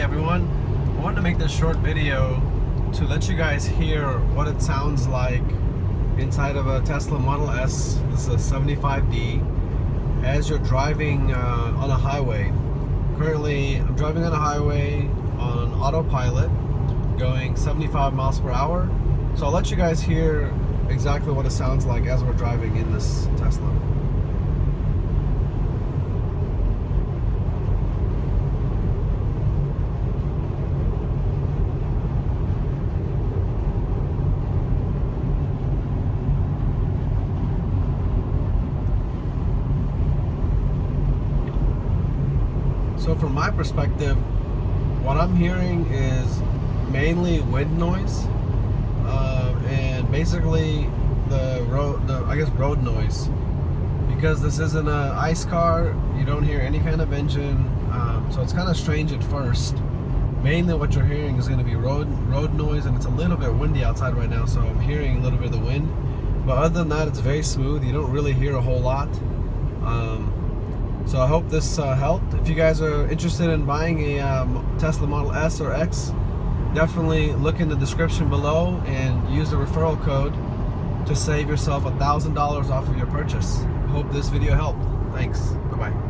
everyone. I wanted to make this short video to let you guys hear what it sounds like inside of a Tesla Model S. This is a 75D as you're driving on a highway. Currently I'm driving on a highway on autopilot going 75 miles per hour, so I'll let you guys hear exactly what it sounds like as we're driving in this Tesla. So from my perspective, what I'm hearing is mainly wind noise and basically the road noise. Because this isn't an ICE car, you don't hear any kind of engine, so it's kind of strange at first. Mainly what you're hearing is going to be road noise, and it's a little bit windy outside right now, so I'm hearing a little bit of the wind. But other than that, it's very smooth. You don't really hear a whole lot. So I hope this helped. If you guys are interested in buying a Tesla Model S or X, definitely look in the description below and use the referral code to save yourself $1,000 off of your purchase. Hope this video helped. Thanks. Bye-bye.